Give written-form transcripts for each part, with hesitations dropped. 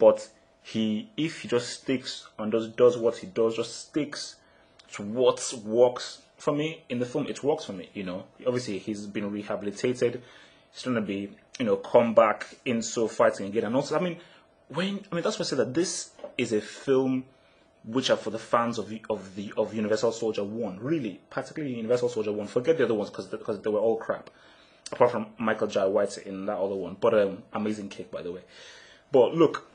but if he just sticks and does what he does, just sticks to what works for me in the film, it works for me. Obviously he's been rehabilitated. He's trying to be, come back into fighting again. And also, that's why I say that this is a film which are for the fans of Universal Soldier 1, really, particularly Universal Soldier 1. Forget the other ones because they were all crap, apart from Michael Jai White in that other one. But amazing kick, by the way. But look,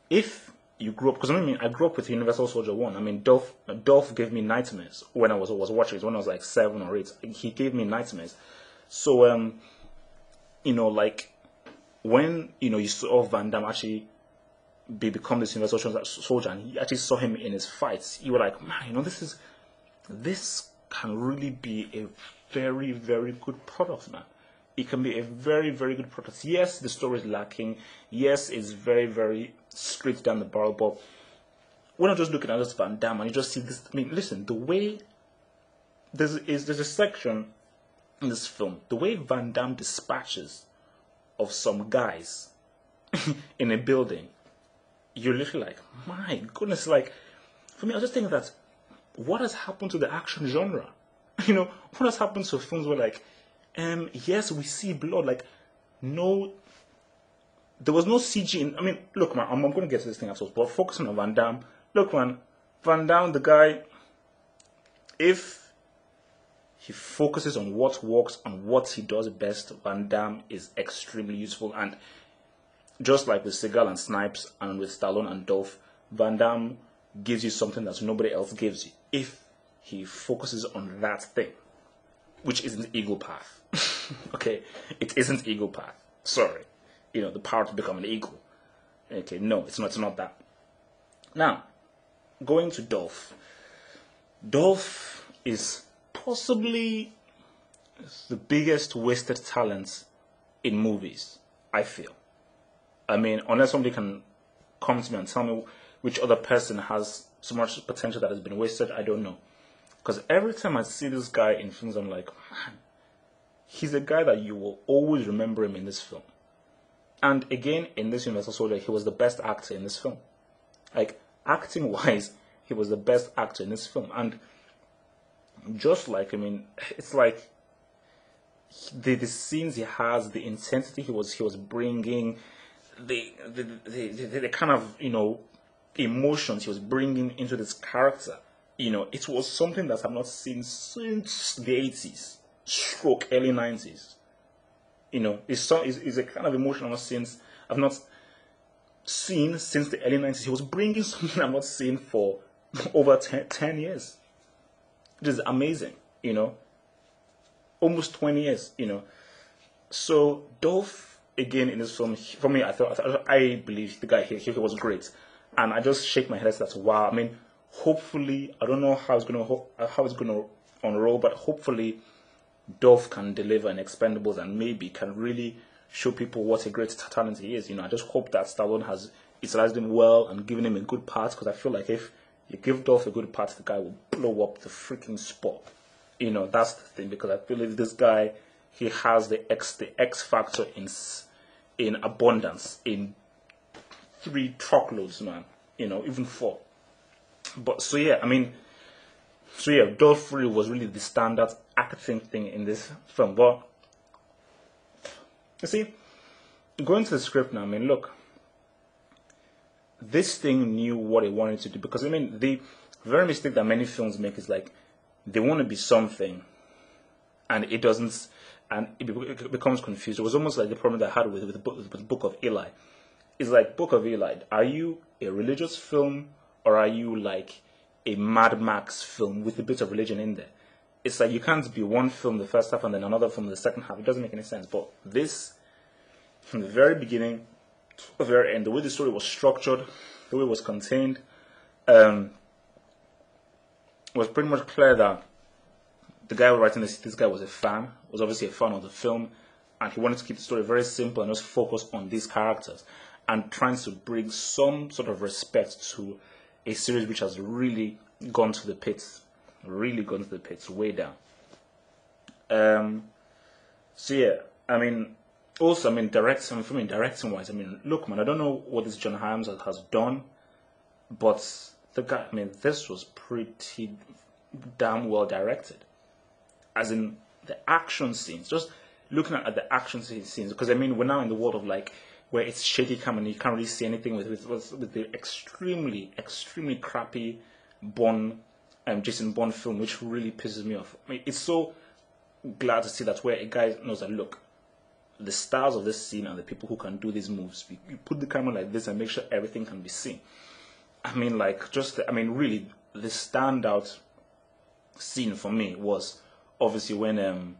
if you grew up, because I grew up with Universal Soldier 1. Dolph gave me nightmares when I was watching it, when I was like 7 or 8. He gave me nightmares. So, like, when, you saw Van Damme actually become this Universal Soldier, and you actually saw him in his fights, you were like, man, this can really be a very, very good product, man. It can be a very, very good product. Yes, the story is lacking. Yes, it's very, very straight down the barrel, but we're not just looking at this Van Damme and you just see this. Listen, the way there's a section in this film, the way Van Damme dispatches of some guys in a building, you're literally like, my goodness. Like, for me, I was just thinking that what has happened to the action genre? What has happened to films where, like, yes, we see blood, like, no, there was no CG. Look, man, I'm going to get to this thing afterwards, but focusing on Van Damme, look, man, Van Damme, the guy, if he focuses on what works and what he does best, Van Damme is extremely useful. And just like with Seagal and Snipes and with Stallone and Dolph, Van Damme gives you something that nobody else gives you if he focuses on that thing, which isn't Eagle Path. Okay, it isn't Eagle Path. Sorry, the power to become an eagle. Okay, no, it's not that. Now, going to Dolph. Dolph is possibly the biggest wasted talent in movies, I feel. Unless somebody can come to me and tell me which other person has so much potential that has been wasted, I don't know. Because every time I see this guy in films, I'm like, man, he's a guy that you will always remember him in this film. And again, in this Universal Soldier, he was the best actor in this film. Like, acting-wise, he was the best actor in this film. And just like, it's like the scenes he has, the intensity he was bringing, the kind of, emotions he was bringing into this character, it was something that I've not seen since the 80s, stroke early 90s. It's a kind of emotion I've not seen since the early 90s. He was bringing something I've not seen for over 10 years. It is amazing, almost 20 years, So Dolph, again, in this film, for me, I believe the guy he was great. And I just shake my head at that. Wow. Hopefully, I don't know how it's gonna unroll, but hopefully Dolph can deliver in Expendables and maybe can really show people what a great talent he is. I just hope that Stallone has utilized him well and given him a good part, because I feel like if you give Dolph a good part, the guy will blow up the freaking spot. That's the thing, because I feel like this guy, he has the X factor in abundance, in 3 truckloads, man. Even 4. But Dolph really was really the standard acting thing in this film. But you see, going to the script now, look, this thing knew what it wanted to do, because the very mistake that many films make is like they want to be something and it doesn't, and it becomes confused. It was almost like the problem that I had with the Book of Eli. It's like, Book of Eli, are you a religious film or are you like a Mad Max film with a bit of religion in there? It's like you can't be one film the first half and then another film the second half. It doesn't make any sense. But this, from the very beginning to the very end, the way the story was structured, the way it was contained, was pretty much clear that the guy writing this guy was was obviously a fan of the film, and he wanted to keep the story very simple and just focus on these characters and trying to bring some sort of respect to a series which has really gone to the pits, way down. Also, I mean, directing wise, I mean, look, man, I don't know what this John Hyams has done, but the guy, I mean, this was pretty damn well directed. As in the action scenes, just looking at the action scenes, because I mean, we're now in the world of like where it's shaky cam and you can't really see anything with the extremely crappy Jason Bourne film, which really pisses me off. I mean, it's so glad to see that where a guy knows that, look, the stars of this scene and the people who can do these moves, you put the camera like this and make sure everything can be seen. I mean, like, really, the standout scene for me was obviously when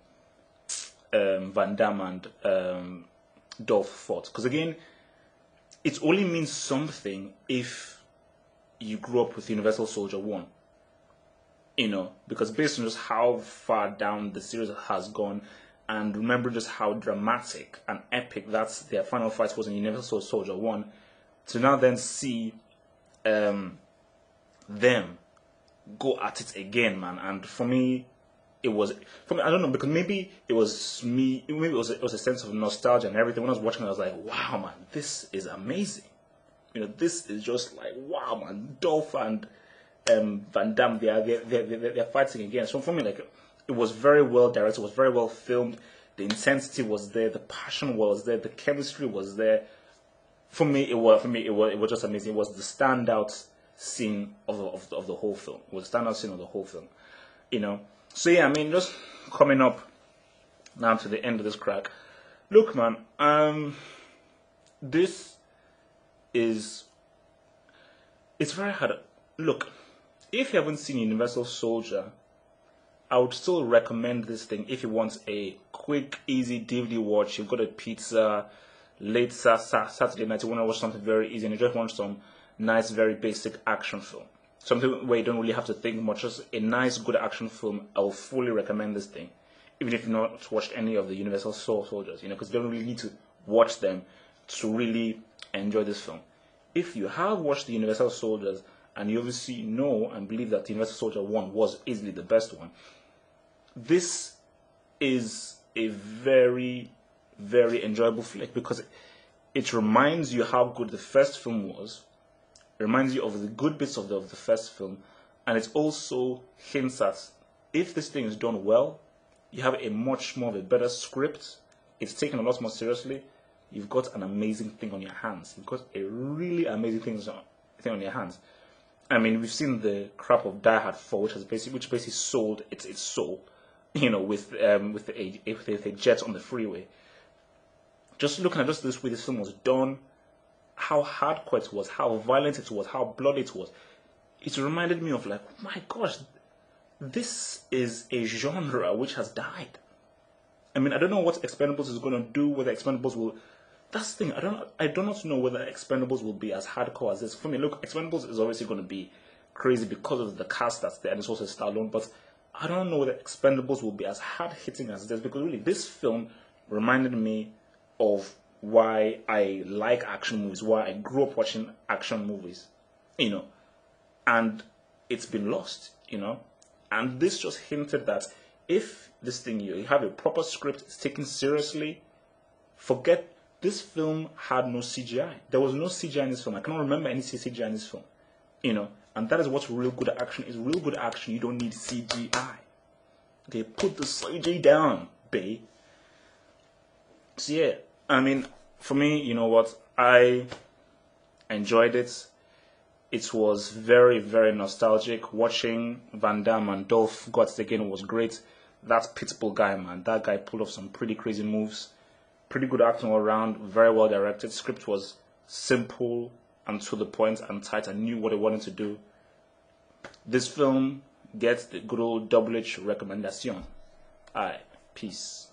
Van Damme and Dolph fought. Because again, it only means something if you grew up with Universal Soldier 1. You know, because based on just how far down the series has gone, and remember just how dramatic and epic their final fight was in Universal Soldier 1, to now then see them go at it again, man. And for me, I don't know, because maybe it was a sense of nostalgia and everything. When I was watching it, I was like, wow, man, this is amazing. You know, this is just like, wow, man. Dolph and Van Damme, they're fighting again. So for me, like, it was very well directed, it was very well filmed, the intensity was there, the passion was there, the chemistry was there. For me, it was just amazing. It was the standout scene of the whole film. It was the standout scene of the whole film. You know. So yeah, I mean, just coming up now to the end of this crack. Look, man, it's very hard. Look, if you haven't seen Universal Soldier, I would still recommend this thing if you want a quick, easy DVD watch. You've got a pizza, late Saturday night, you want to watch something very easy, and you just want some nice, very basic action film. Something where you don't really have to think much, just a nice, good action film. I will fully recommend this thing, even if you've not watched any of the Universal Soldiers, you know, because you don't really need to watch them to really enjoy this film. If you have watched the Universal Soldiers, and you obviously know and believe that the Universal Soldier 1 was easily the best one, this is a very, very enjoyable flick, because it reminds you how good the first film was, it reminds you of the good bits of the first film, and it also hints at, if this thing is done well, you have a much more of a better script, it's taken a lot more seriously, you've got an amazing thing on your hands. You've got a really amazing thing on your hands. I mean, we've seen the crap of Die Hard 4, which basically sold its soul, you know, with a jet on the freeway. Just looking at just this way this film was done, how hardcore it was, how violent it was, how bloody it was, it reminded me of, like, my gosh, this is a genre which has died. I mean, I don't know what Expendables is going to do, whether Expendables will... That's the thing, I do not know whether Expendables will be as hardcore as this. For me, look, Expendables is obviously going to be crazy because of the cast that's there, and it's also Stallone, but I don't know whether Expendables will be as hard-hitting as this, because really, this film reminded me of why I like action movies, why I grew up watching action movies, you know, and it's been lost, you know, and this just hinted that if this thing, you have a proper script, it's taken seriously, forget, this film had no CGI. There was no CGI in this film. I cannot remember any CGI in this film, you know, and that is what real good action is. Real good action, you don't need CGI. Okay, put the CGI down, babe. So yeah, I mean, for me, you know what, I enjoyed it. It was very, very nostalgic. Watching Van Damme and Dolph go at it again was great. That Pitbull guy, man, that guy pulled off some pretty crazy moves. Pretty good acting all around, very well directed. Script was simple and to the point and tight and knew what it wanted to do. This film gets the good old double H recommendation. Alright, peace.